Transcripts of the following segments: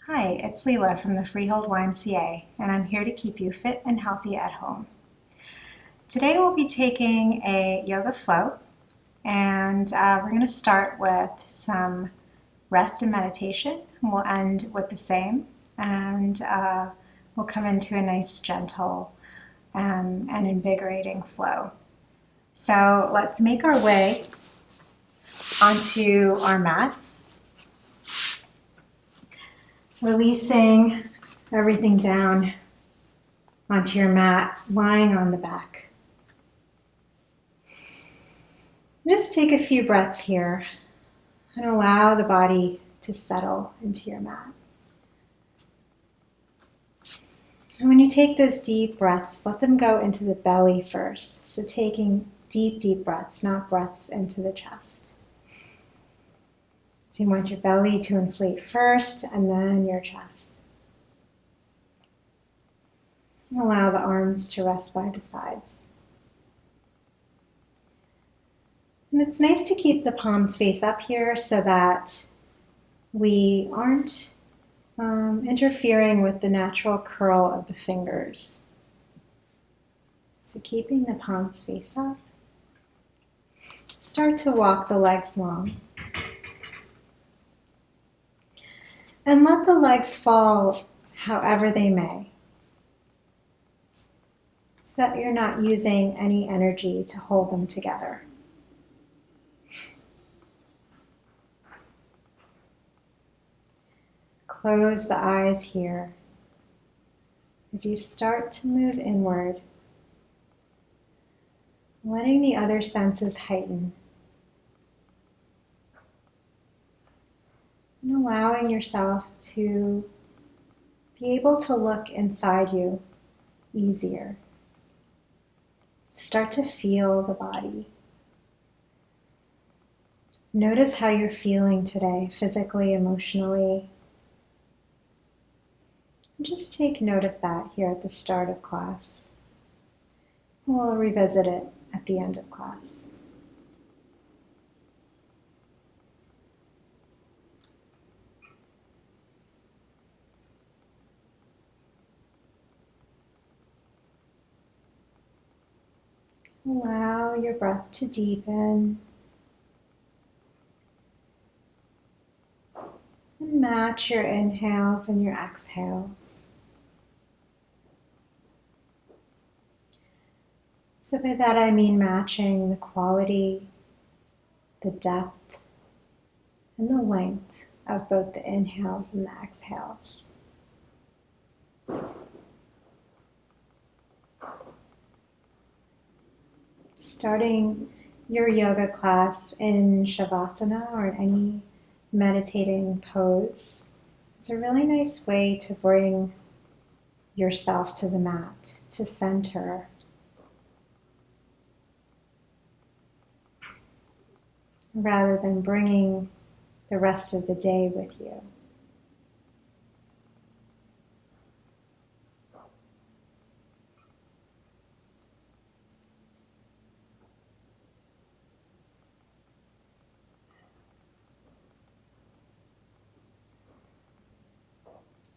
Hi, it's Leela from the Freehold YMCA, and I'm here to keep you fit and healthy at home. Today we'll be taking a yoga flow, and we're going to start with some rest and meditation. We'll end with the same, and we'll come into a nice, gentle, and invigorating flow. So let's make our way onto our mats. Releasing everything down onto your mat, lying on the back. Just take a few breaths here and allow the body to settle into your mat. And when you take those deep breaths, let them go into the belly first. So taking deep, deep breaths, not breaths into the chest. So you want your belly to inflate first and then your chest. And allow the arms to rest by the sides. And it's nice to keep the palms face up here so that we aren't interfering with the natural curl of the fingers. So keeping the palms face up. Start to walk the legs long. And let the legs fall however they may, so that you're not using any energy to hold them together. Close the eyes here as you start to move inward, letting the other senses heighten. And allowing yourself to be able to look inside you easier. Start to feel the body. Notice how you're feeling today, physically, emotionally. And just take note of that here at the start of class. We'll revisit it at the end of class. Allow your breath to deepen and match your inhales and your exhales. So by that I mean matching the quality, the depth, and the length of both the inhales and the exhales. Starting your yoga class in Shavasana or in any meditating pose is a really nice way to bring yourself to the mat, to center. Rather than bringing the rest of the day with you.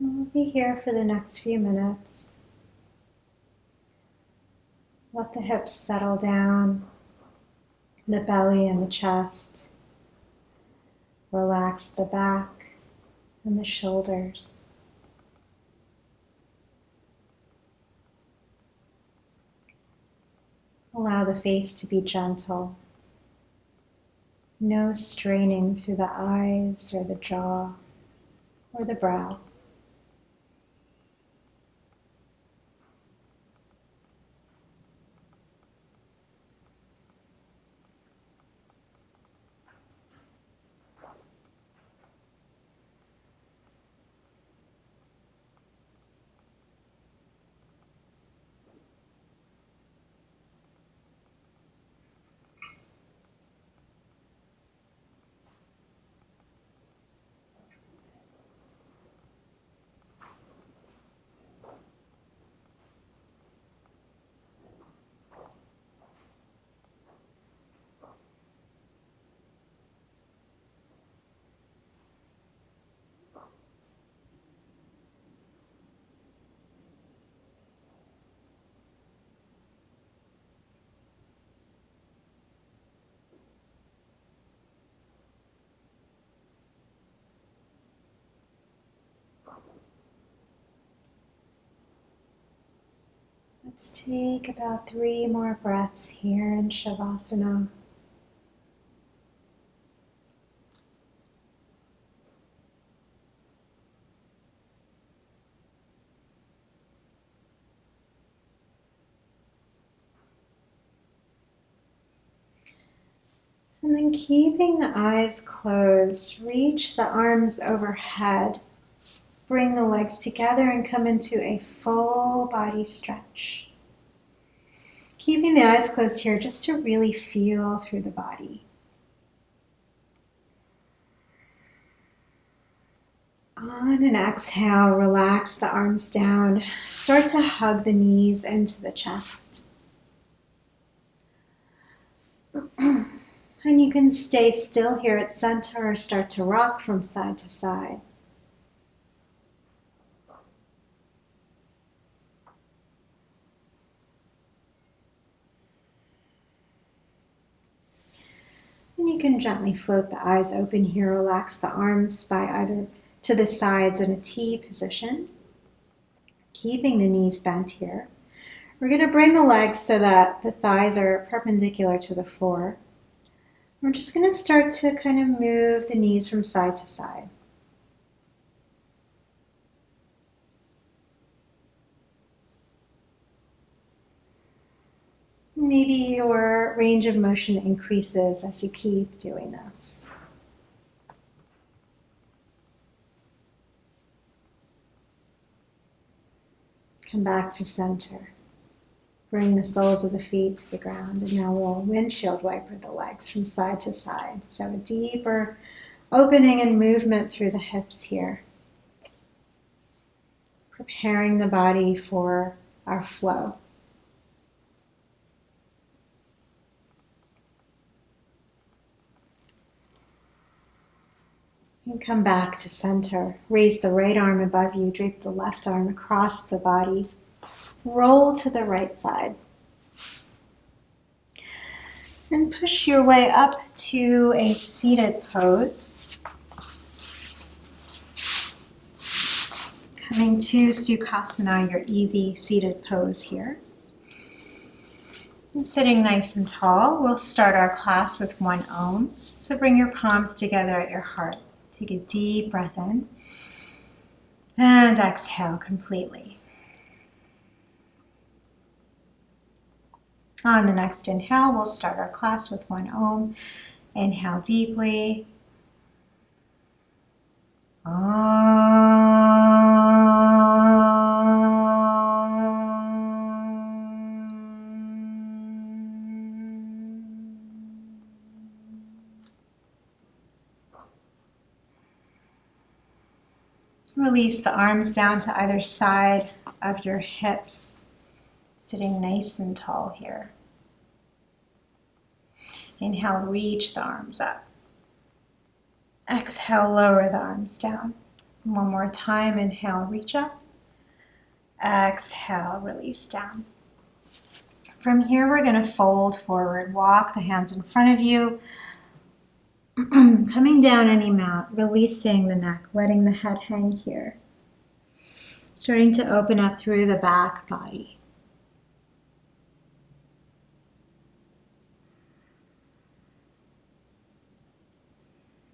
We'll be here for the next few minutes. Let the hips settle down, the belly and the chest. Relax the back and the shoulders. Allow the face to be gentle. No straining through the eyes or the jaw or the brow. Let's take about 3 more breaths here in Shavasana. And then keeping the eyes closed, reach the arms overhead. Bring the legs together and come into a full body stretch. Keeping the eyes closed here just to really feel through the body. On an exhale, relax the arms down. Start to hug the knees into the chest. And you can stay still here at center or start to rock from side to side. And you can gently float the eyes open here. Relax the arms by either to the sides in a T position. Keeping the knees bent here. We're going to bring the legs so that the thighs are perpendicular to the floor. We're just going to start to kind of move the knees from side to side. Maybe your range of motion increases as you keep doing this. Come back to center. Bring the soles of the feet to the ground, and now we'll windshield wiper the legs from side to side. So a deeper opening and movement through the hips here. Preparing the body for our flow. And come back to center. Raise the right arm above you, drape the left arm across the body. Roll to the right side. And push your way up to a seated pose. Coming to Sukhasana, your easy seated pose here. And sitting nice and tall, we'll start our class with one Om. So bring your palms together at your heart. Take a deep breath in. And exhale completely. On the next inhale, we'll start our class with one Om. Inhale deeply. Release the arms down to either side of your hips, sitting nice and tall here. Inhale, reach the arms up. Exhale, lower the arms down. One more time, inhale, reach up. Exhale, release down. From here, we're going to fold forward. Walk the hands in front of you. Coming down any mount, releasing the neck, letting the head hang here. Starting to open up through the back body.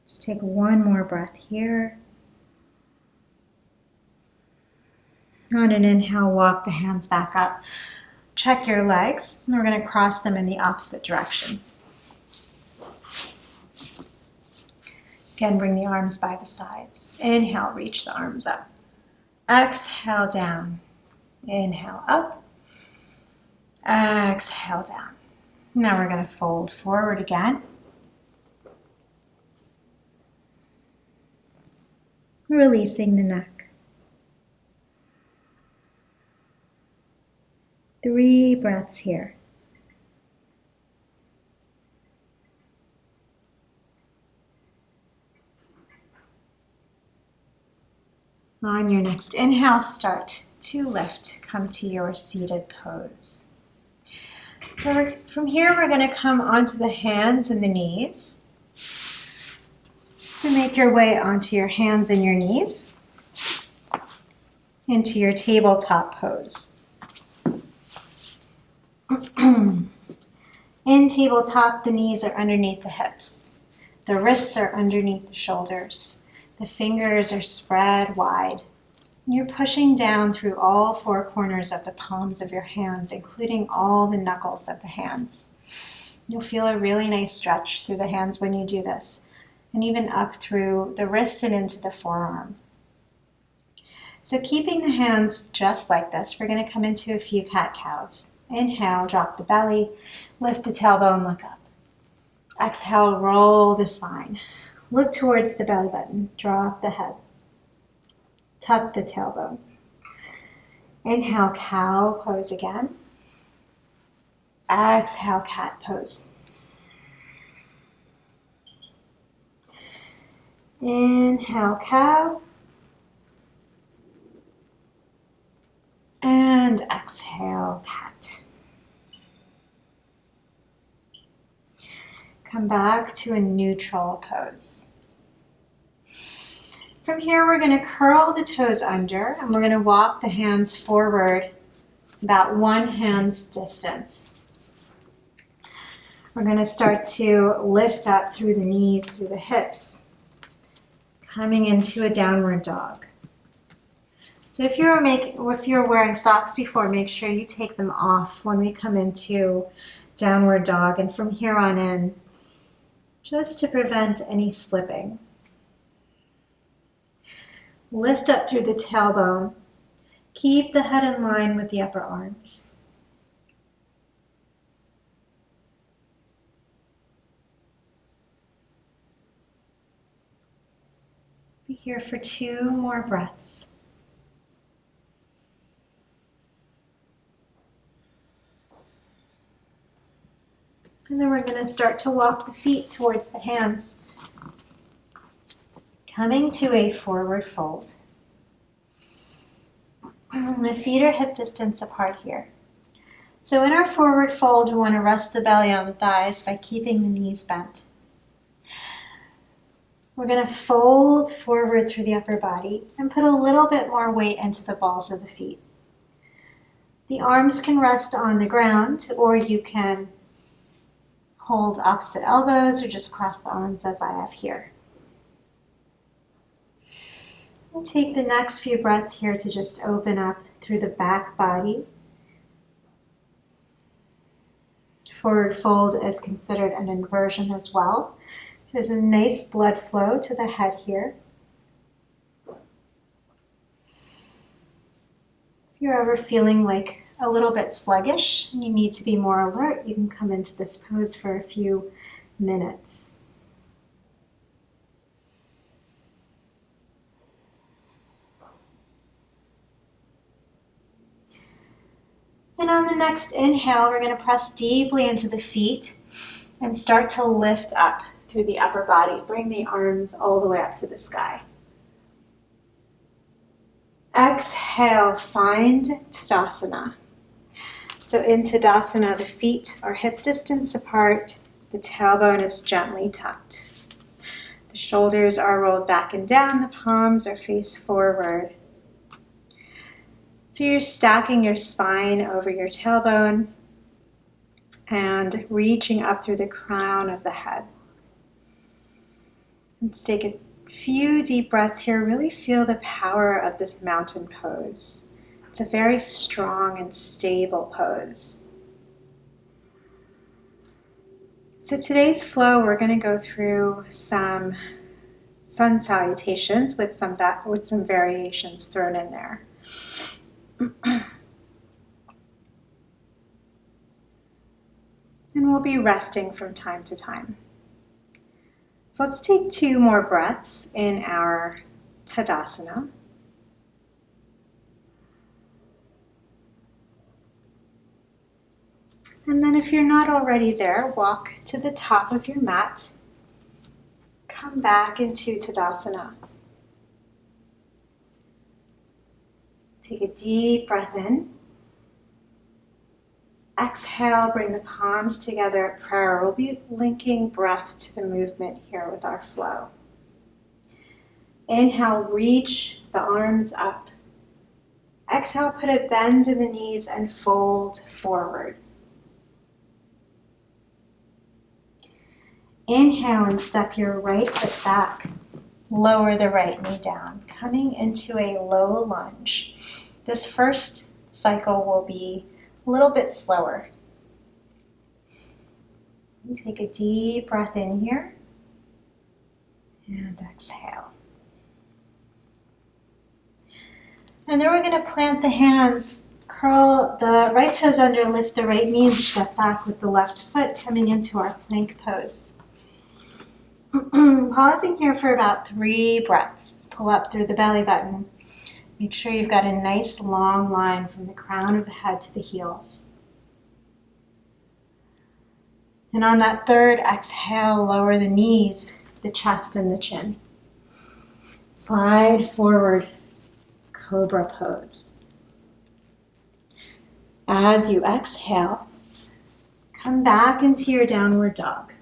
Let's take one more breath here. On an inhale, walk the hands back up. Check your legs, and we're going to cross them in the opposite direction. Again, bring the arms by the sides. Inhale, reach the arms up. Exhale, down. Inhale, up. Exhale, down. Now we're going to fold forward again. Releasing the neck. 3 breaths here. On your next inhale, start to lift. Come to your seated pose. So from here, we're going to come onto the hands and the knees. So make your way onto your hands and your knees into your tabletop pose. In tabletop, the knees are underneath the hips. The wrists are underneath the shoulders. The fingers are spread wide. You're pushing down through all four corners of the palms of your hands, including all the knuckles of the hands. You'll feel a really nice stretch through the hands when you do this, and even up through the wrist and into the forearm. So keeping the hands just like this, we're going to come into a few cat-cows. Inhale, drop the belly, lift the tailbone, look up. Exhale, roll the spine. Look towards the belly button, drop the head. Tuck the tailbone. Inhale, cow pose again. Exhale, cat pose. Inhale, cow. And exhale, cat. Come back to a neutral pose. From here, we're going to curl the toes under and we're going to walk the hands forward about one hand's distance. We're going to start to lift up through the knees, through the hips, coming into a downward dog. So if you're wearing socks before, make sure you take them off when we come into downward dog, and from here on in, just to prevent any slipping. Lift up through the tailbone. Keep the head in line with the upper arms. Be here for 2 more breaths. And then we're going to start to walk the feet towards the hands. Coming to a forward fold. The feet are hip distance apart here. So in our forward fold, we want to rest the belly on the thighs by keeping the knees bent. We're going to fold forward through the upper body and put a little bit more weight into the balls of the feet. The arms can rest on the ground, or you can hold opposite elbows or just cross the arms as I have here. We'll take the next few breaths here to just open up through the back body. Forward fold is considered an inversion as well. There's a nice blood flow to the head here. If you're ever feeling like a little bit sluggish and you need to be more alert, you can come into this pose for a few minutes. And on the next inhale, we're going to press deeply into the feet and start to lift up through the upper body. Bring the arms all the way up to the sky. Exhale, find Tadasana. So in Tadasana, the feet are hip distance apart. The tailbone is gently tucked. The shoulders are rolled back and down. The palms are face forward. So you're stacking your spine over your tailbone and reaching up through the crown of the head. Let's take a few deep breaths here. Really feel the power of this mountain pose. It's a very strong and stable pose. So today's flow, we're going to go through some sun salutations with some variations thrown in there. And we'll be resting from time to time. So let's take 2 more breaths in our Tadasana. And then if you're not already there, walk to the top of your mat. Come back into Tadasana. Take a deep breath in. Exhale, bring the palms together at prayer. We'll be linking breath to the movement here with our flow. Inhale, reach the arms up. Exhale, put a bend in the knees and fold forward. Inhale and step your right foot back. Lower the right knee down, coming into a low lunge. This first cycle will be a little bit slower. Take a deep breath in here and exhale. And then we're going to plant the hands, curl the right toes under, lift the right knee, and step back with the left foot coming into our plank pose. Pausing here for about 3 breaths. Pull up through the belly button. Make sure you've got a nice long line from the crown of the head to the heels. And on that third exhale, lower the knees, the chest, and the chin. Slide forward, cobra pose. As you exhale, come back into your downward dog.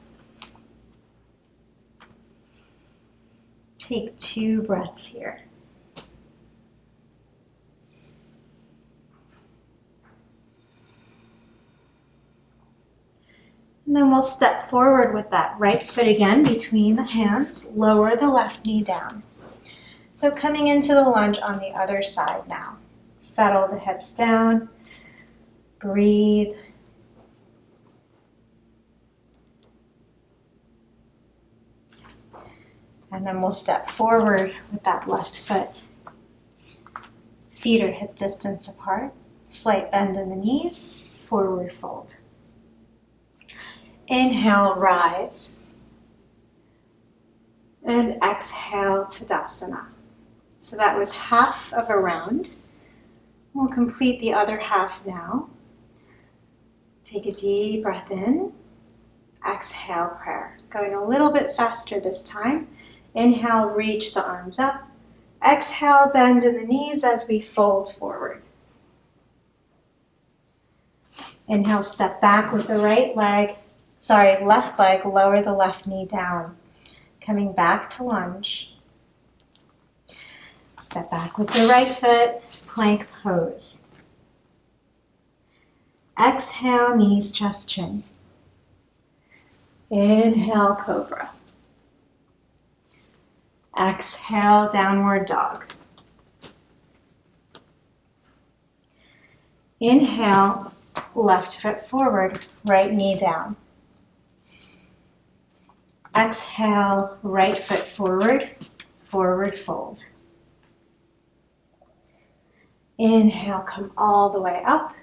Take 2 breaths here. And then we'll step forward with that right foot again between the hands. Lower the left knee down. So coming into the lunge on the other side now. Settle the hips down. Breathe. And then we'll step forward with that left foot. Feet are hip distance apart. Slight bend in the knees. Forward fold. Inhale, rise. And exhale, Tadasana. So that was half of a round. We'll complete the other half now. Take a deep breath in. Exhale, prayer. Going a little bit faster this time. Inhale, reach the arms up. Exhale, bend in the knees as we fold forward. Inhale, step back with the left leg, lower the left knee down. Coming back to lunge. Step back with the right foot, plank pose. Exhale, knees, chest, chin. Inhale, cobra. Exhale, downward dog. Inhale, left foot forward, right knee down. Exhale, right foot forward, forward fold. Inhale, come all the way up.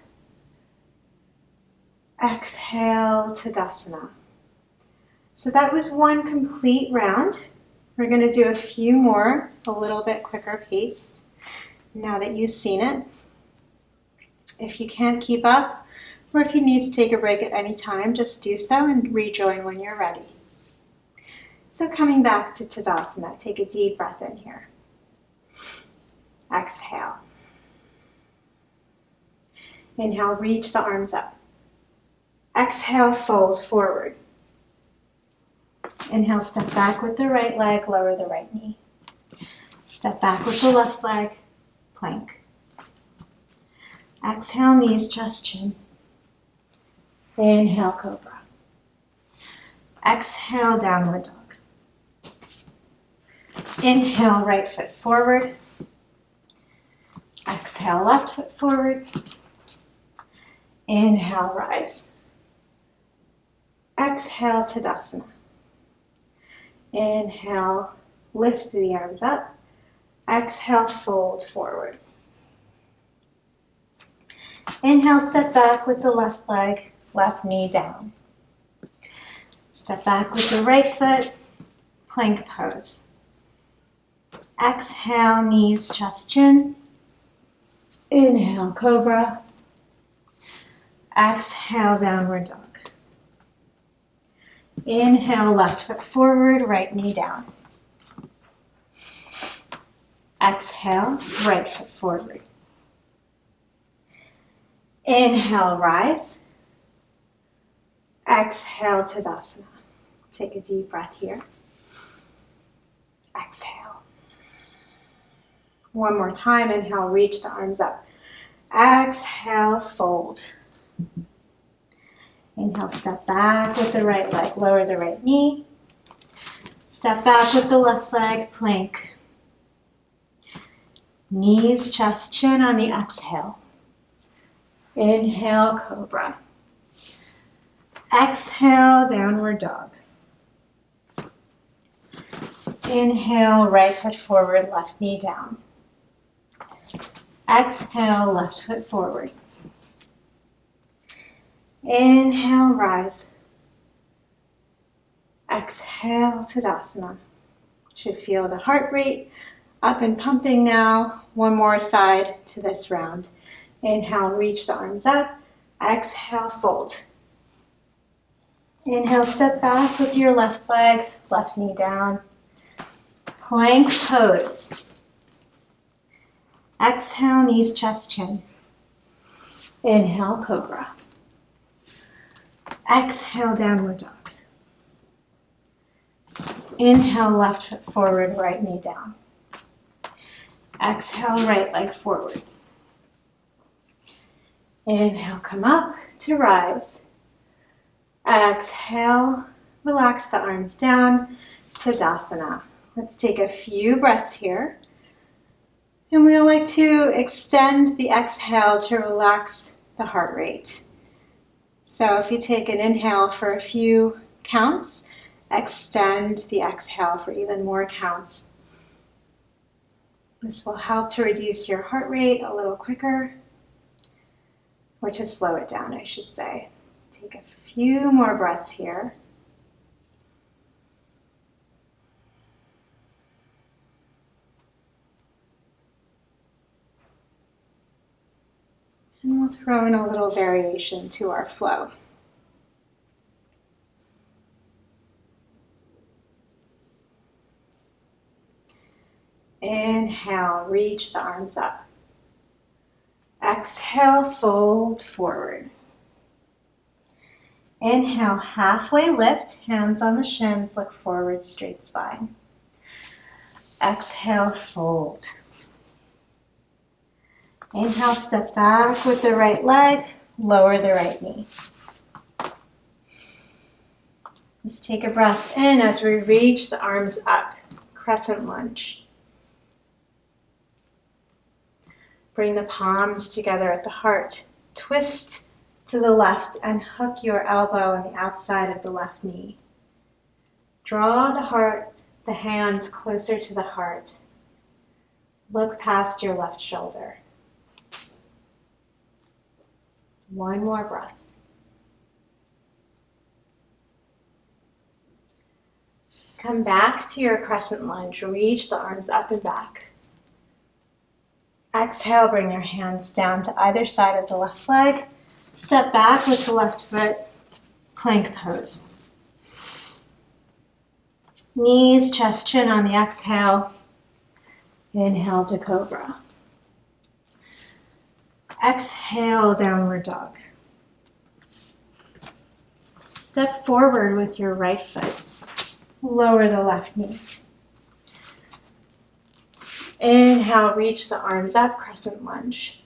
Exhale, Tadasana. So that was one complete round. We're going to do a few more, a little bit quicker paced, now that you've seen it. If you can't keep up, or if you need to take a break at any time, just do so and rejoin when you're ready. So coming back to Tadasana, take a deep breath in here. Exhale. Inhale, reach the arms up. Exhale, fold forward. Inhale, step back with the right leg, lower the right knee. Step back with the left leg, plank. Exhale, knees, chest, chin. Inhale, cobra. Exhale, downward dog. Inhale, right foot forward. Exhale, left foot forward. Inhale, rise. Exhale, Tadasana. Inhale, lift the arms up. Exhale, fold forward. Inhale, step back with the left leg, left knee down. Step back with the right foot, plank pose. Exhale, knees, chest, chin. Inhale, cobra. Exhale, downward dog. Inhale, left foot forward, right knee down. Exhale, right foot forward. Inhale, rise. Exhale, Tadasana. Take a deep breath here. Exhale. One more time. Inhale, reach the arms up. Exhale, fold. Inhale, step back with the right leg. Lower the right knee. Step back with the left leg, plank. Knees, chest, chin on the exhale. Inhale, cobra. Exhale, downward dog. Inhale, right foot forward, left knee down. Exhale, left foot forward. Inhale, rise. Exhale, Tadasana. Should feel the heart rate up and pumping now. One more side to this round. Inhale, reach the arms up. Exhale, fold. Inhale, step back with your left leg, left knee down. Plank pose. Exhale, knees, chest, chin. Inhale, cobra. Exhale, downward dog. Inhale, left foot forward, right knee down. Exhale, right leg forward. Inhale, come up to rise. Exhale, relax the arms down, Tadasana. Let's take a few breaths here. And we like to extend the exhale to relax the heart rate. So if you take an inhale for a few counts, extend the exhale for even more counts. This will help to reduce your heart rate a little quicker, or to slow it down, I should say. Take a few more breaths here. And we'll throw in a little variation to our flow. Inhale, reach the arms up. Exhale, fold forward. Inhale, halfway lift, hands on the shins, look forward, straight spine. Exhale, fold. Inhale, step back with the right leg, lower the right knee. Let's take a breath in as we reach the arms up, Crescent Lunge. Bring the palms together at the heart. Twist to the left and hook your elbow on the outside of the left knee. Draw the hands closer to the heart. Look past your left shoulder. One more breath. Come back to your Crescent Lunge. Reach the arms up and back. Exhale, bring your hands down to either side of the left leg. Step back with the left foot, plank pose. Knees, chest, chin on the exhale. Inhale to cobra. Exhale, downward dog. Step forward with your right foot. Lower the left knee. Inhale, reach the arms up, Crescent Lunge.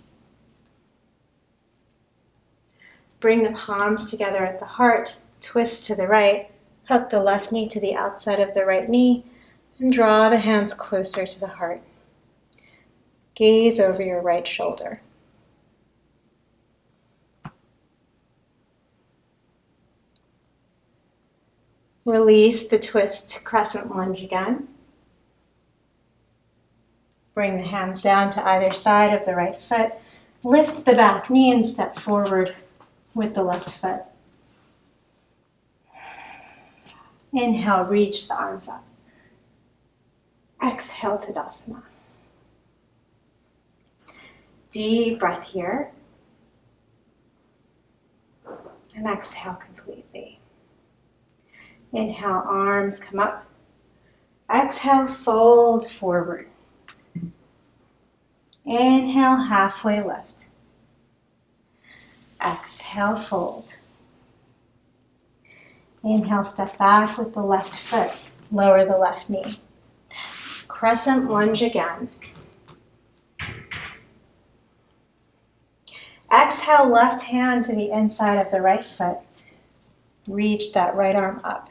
Bring the palms together at the heart, twist to the right, hook the left knee to the outside of the right knee, and draw the hands closer to the heart. Gaze over your right shoulder. Release the twist, Crescent Lunge again. Bring the hands down to either side of the right foot. Lift the back knee and step forward with the left foot. Inhale, reach the arms up. Exhale, Tadasana. Deep breath here. And exhale completely. Inhale, arms come up. Exhale, fold forward. Inhale, halfway lift. Exhale, fold. Inhale, step back with the left foot. Lower the left knee. Crescent Lunge again. Exhale, left hand to the inside of the right foot. Reach that right arm up.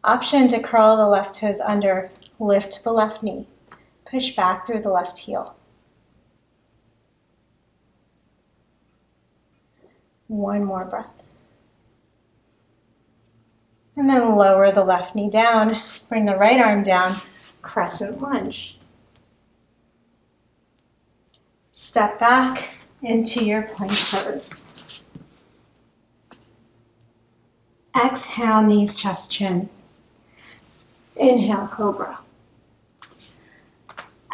Option to curl the left toes under, lift the left knee. Push back through the left heel. One more breath. And then lower the left knee down, bring the right arm down, crescent lunge. Step back into your plank pose. Exhale, knees, chest, chin. Inhale, cobra.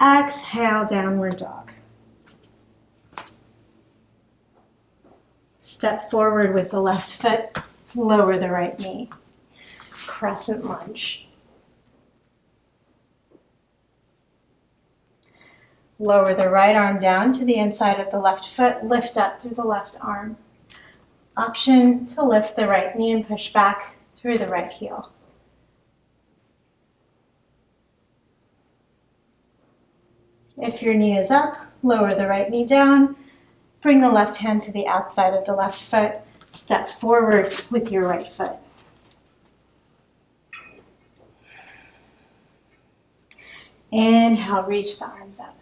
Exhale, downward dog. Step forward with the left foot, lower the right knee. Crescent lunge. Lower the right arm down to the inside of the left foot, lift up through the left arm. Option to lift the right knee and push back through the right heel. If your knee is up, lower the right knee down, bring the left hand to the outside of the left foot, step forward with your right foot. Inhale, reach the arms up.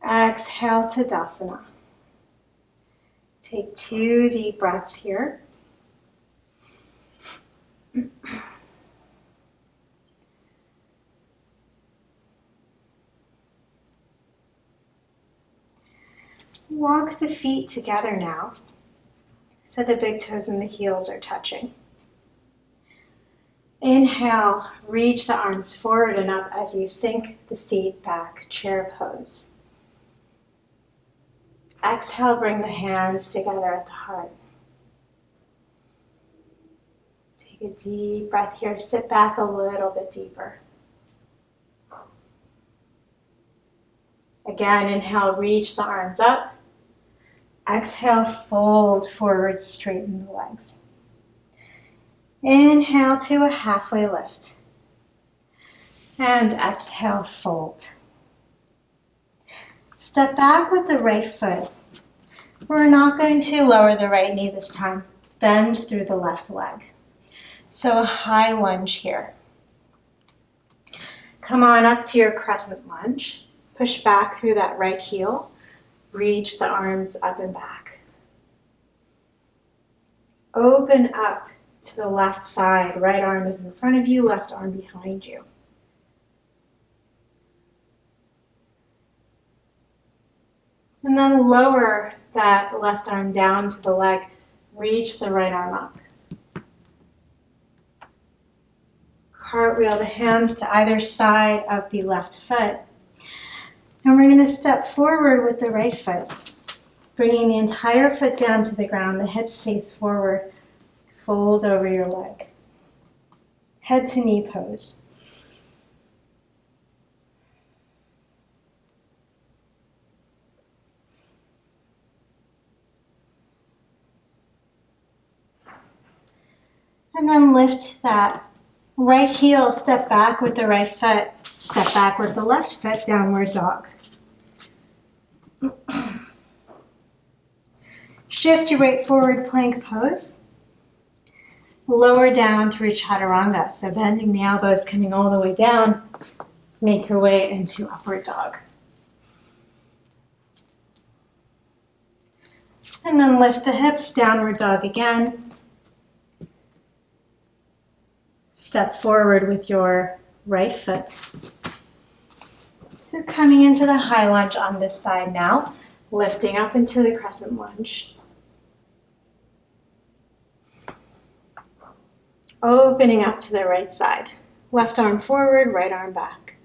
Exhale, Tadasana. Take 2 deep breaths here. Walk the feet together now, so the big toes and the heels are touching. Inhale, reach the arms forward and up as you sink the seat back, chair pose. Exhale, bring the hands together at the heart. Take a deep breath here, sit back a little bit deeper. Again, inhale, reach the arms up. Exhale, fold forward, straighten the legs. Inhale to a halfway lift. And exhale, fold. Step back with the right foot. We're not going to lower the right knee this time. Bend through the left leg. So a high lunge here. Come on up to your crescent lunge. Push back through that right heel. Reach the arms up and back. Open up to the left side. Right arm is in front of you, left arm behind you. And then lower that left arm down to the leg. Reach the right arm up. Cartwheel the hands to either side of the left foot. And we're going to step forward with the right foot, bringing the entire foot down to the ground, the hips face forward, fold over your leg. Head to knee pose. And then lift that right heel, step back with the right foot, step back with the left foot, downward dog. Shift your weight forward, plank pose. Lower down through chaturanga, so bending the elbows, coming all the way down. Make your way into upward dog. And then lift the hips, downward dog again. Step forward with your right foot. So coming into the high lunge on this side now, lifting up into the crescent lunge. Opening up to the right side. Left arm forward, right arm back.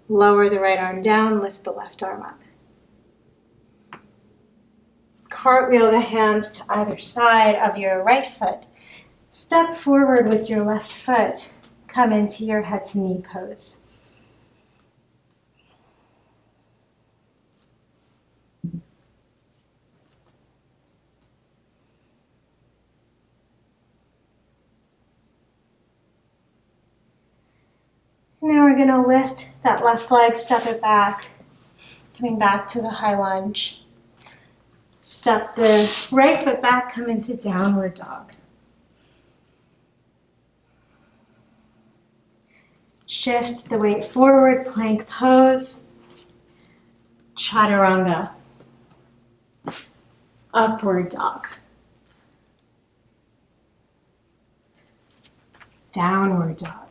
Lower the right arm down, lift the left arm up. Cartwheel the hands to either side of your right foot. Step forward with your left foot. Come into your head to knee pose. Now we're going to lift that left leg, step it back, coming back to the high lunge. Step the right foot back, come into downward dog. Shift the weight forward, plank pose, chaturanga, upward dog, downward dog.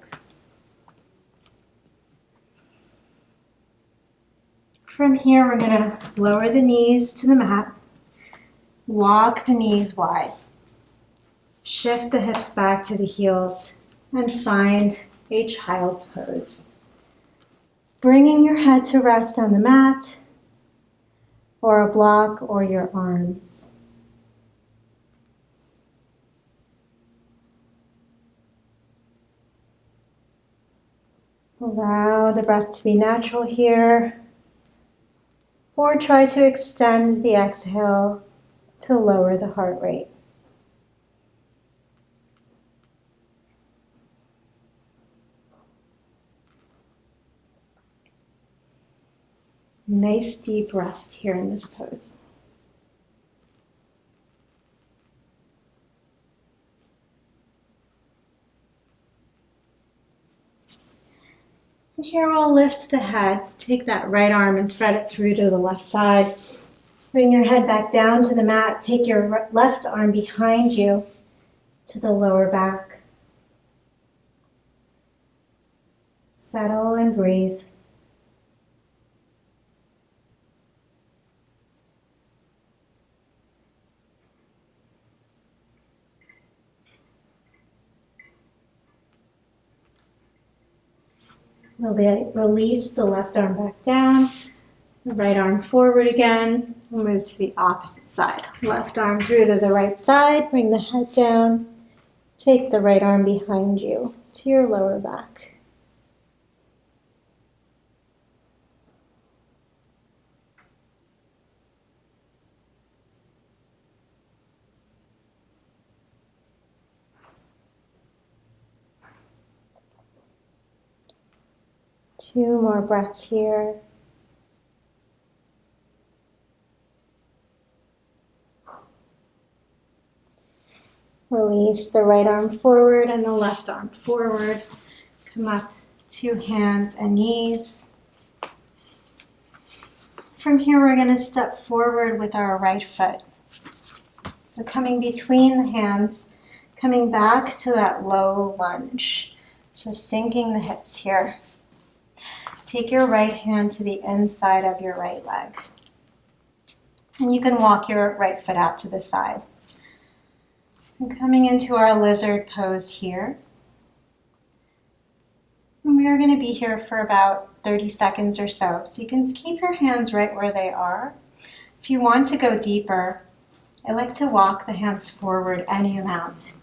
From here, we're gonna lower the knees to the mat, walk the knees wide, shift the hips back to the heels, and find a child's pose. Bringing your head to rest on the mat, or a block, or your arms. Allow the breath to be natural here, or try to extend the exhale to lower the heart rate. Nice deep rest here in this pose. And here we'll lift the head, take that right arm and thread it through to the left side. Bring your head back down to the mat, take your left arm behind you to the lower back. Settle and breathe. Release the left arm back down, the right arm forward again. We'll move to the opposite side. Left arm through to the right side, bring the head down. Take the right arm behind you to your lower back. Two more breaths here. Release the right arm forward and the left arm forward. Come up to hands and knees. From here, we're going to step forward with our right foot. So coming between the hands, coming back to that low lunge. So sinking the hips here. Take your right hand to the inside of your right leg. And you can walk your right foot out to the side. And coming into our lizard pose here. And we are going to be here for about 30 seconds or so. So you can keep your hands right where they are. If you want to go deeper, I like to walk the hands forward any amount.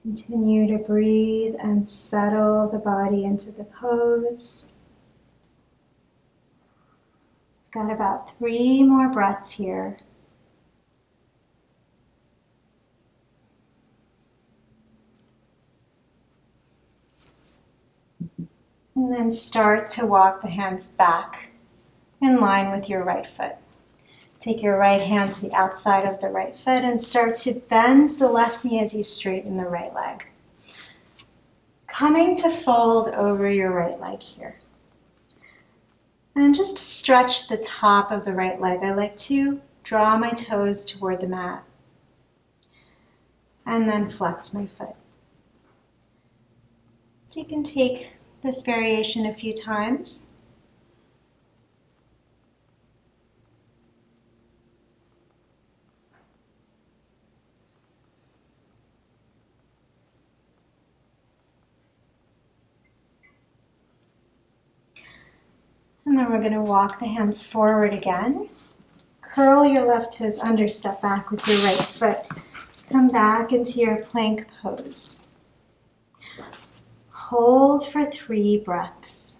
Continue to breathe and settle the body into the pose. Got about 3 more breaths here. And then start to walk the hands back in line with your right foot. Take your right hand to the outside of the right foot and start to bend the left knee as you straighten the right leg. Coming to fold over your right leg here. And just to stretch the top of the right leg, I like to draw my toes toward the mat. And then flex my foot. So you can take this variation a few times. And then we're going to walk the hands forward again. Curl your left toes under, step back with your right foot. Come back into your plank pose. Hold for 3 breaths.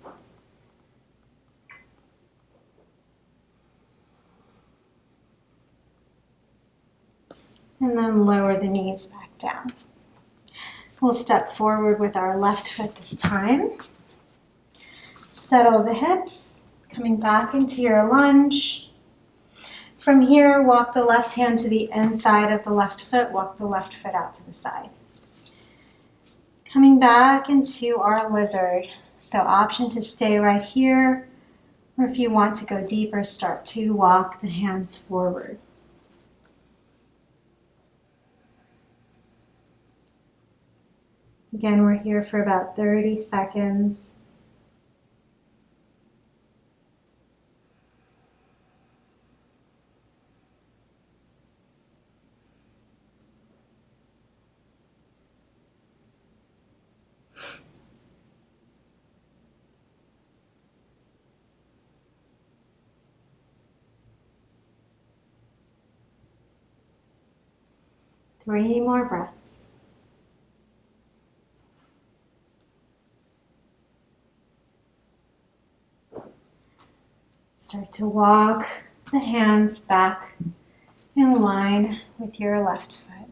And then lower the knees back down. We'll step forward with our left foot this time. Settle the hips, coming back into your lunge. From here, walk the left hand to the inside of the left foot, walk the left foot out to the side. Coming back into our lizard. So option to stay right here, or if you want to go deeper, start to walk the hands forward. Again, we're here for about 30 seconds. Three more breaths. Start to walk the hands back in line with your left foot.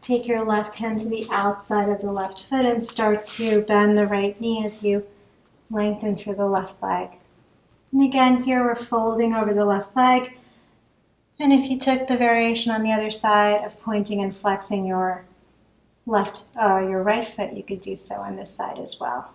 Take your left hand to the outside of the left foot and start to bend the right knee as you lengthen through the left leg. And again, here we're folding over the left leg. And if you took the variation on the other side of pointing and flexing your right foot, you could do so on this side as well.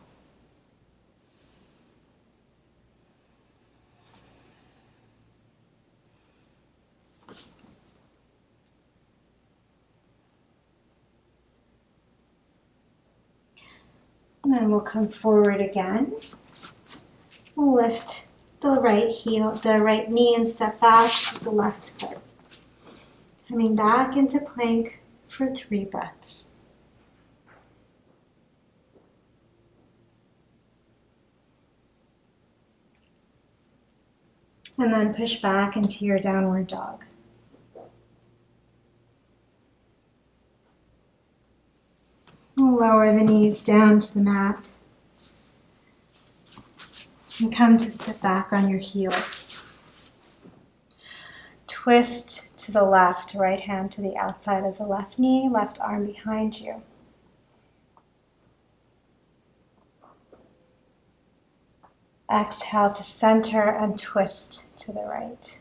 And then we'll come forward again. We'll lift the right knee and step back with the left foot. Coming back into plank for 3 breaths. And then push back into your downward dog. Lower the knees down to the mat. And come to sit back on your heels. Twist to the left, right hand to the outside of the left knee, left arm behind you. Exhale to center and twist to the right.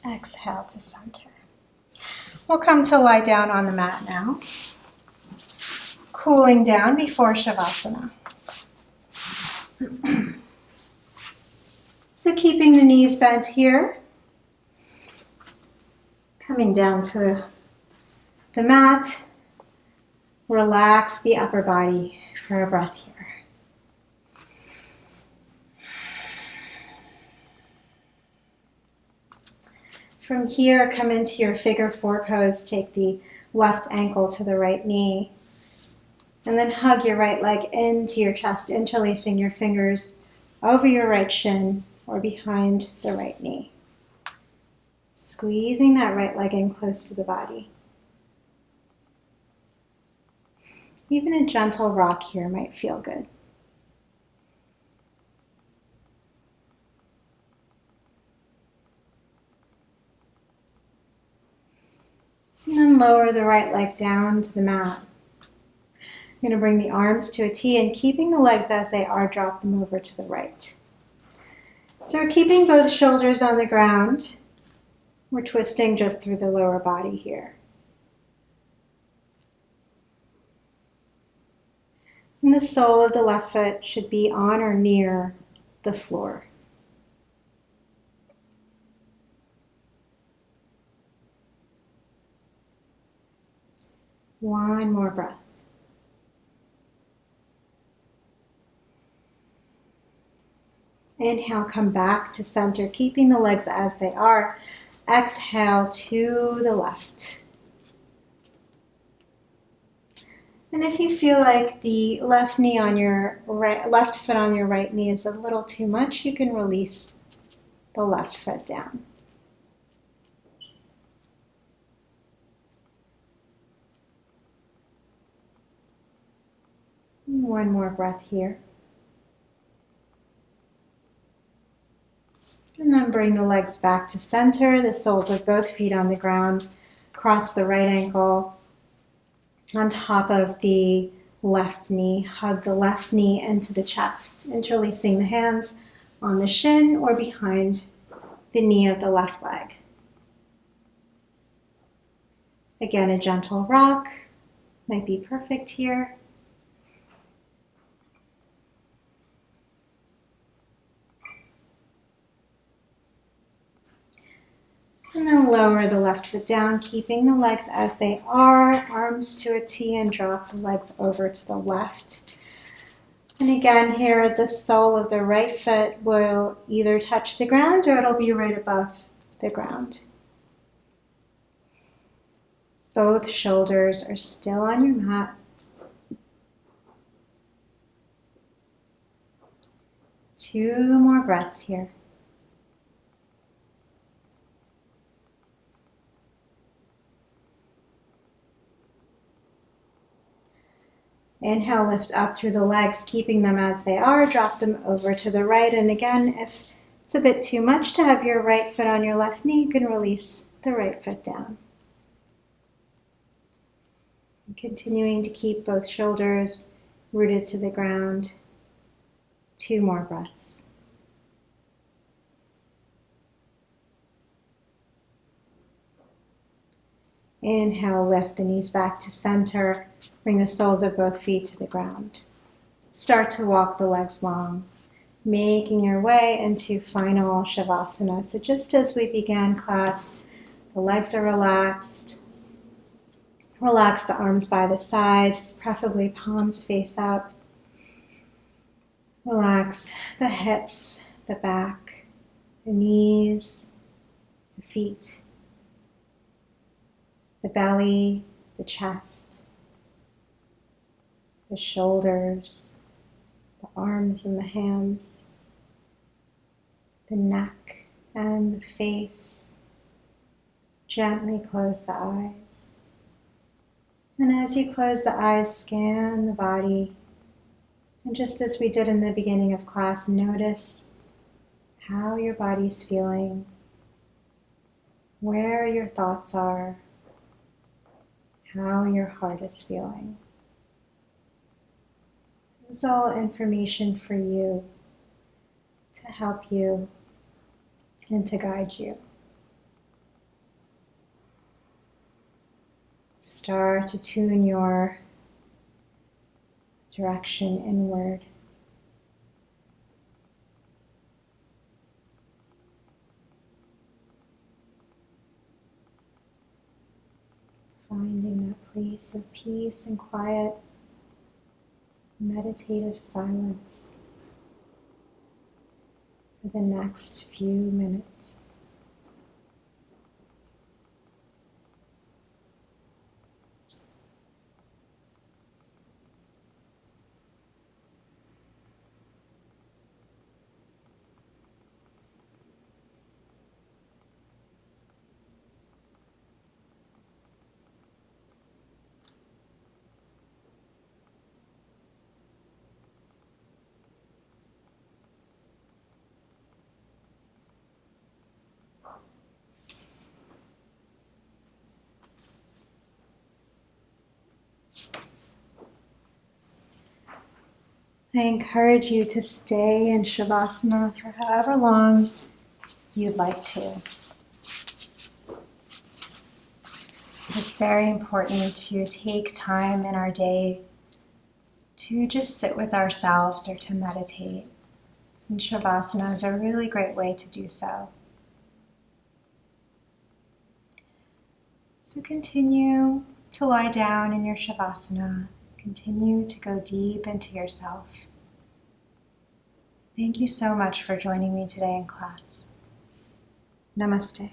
Exhale to center. We'll come to lie down on the mat now. Cooling down before Shavasana. So keeping the knees bent here. Coming down to the mat. Relax the upper body for a breath here. From here, come into your figure 4 pose. Take the left ankle to the right knee. And then hug your right leg into your chest, interlacing your fingers over your right shin or behind the right knee. Squeezing that right leg in close to the body. Even a gentle rock here might feel good. And then lower the right leg down to the mat. You're going to bring the arms to a T and keeping the legs as they are, drop them over to the right. So we're keeping both shoulders on the ground. We're twisting just through the lower body here. And the sole of the left foot should be on or near the floor. One more breath. Inhale, come back to center, keeping the legs as they are. Exhale to the left. And if you feel like the left foot on your right knee is a little too much, you can release the left foot down. One more breath here. And then bring the legs back to center, the soles of both feet on the ground. Cross the right ankle on top of the left knee. Hug the left knee into the chest, interlacing the hands on the shin or behind the knee of the left leg. Again, a gentle rock might be perfect here. And then lower the left foot down, keeping the legs as they are, arms to a T, and drop the legs over to the left. And again here, the sole of the right foot will either touch the ground or it'll be right above the ground. Both shoulders are still on your mat. Two more breaths here. Inhale, lift up through the legs, keeping them as they are. Drop them over to the right. And again, if it's a bit too much to have your right foot on your left knee, you can release the right foot down. And continuing to keep both shoulders rooted to the ground. Two more breaths. Inhale, lift the knees back to center. Bring the soles of both feet to the ground. Start to walk the legs long, making your way into final Shavasana. So just as we began class, the legs are relaxed. Relax the arms by the sides, preferably palms face up. Relax the hips, the back, the knees, the feet, the belly, the chest, the shoulders, the arms and the hands, the neck and the face. Gently close the eyes. And as you close the eyes, scan the body. And just as we did in the beginning of class, notice how your body's feeling, where your thoughts are, how your heart is feeling. This is all information for you to help you and to guide you. Start to tune your direction inward. Finding that place of peace and quiet, meditative silence for the next few minutes. I encourage you to stay in Shavasana for however long you'd like to. It's very important to take time in our day to just sit with ourselves or to meditate. And Shavasana is a really great way to do so. So continue to lie down in your Shavasana. Continue to go deep into yourself. Thank you so much for joining me today in class. Namaste.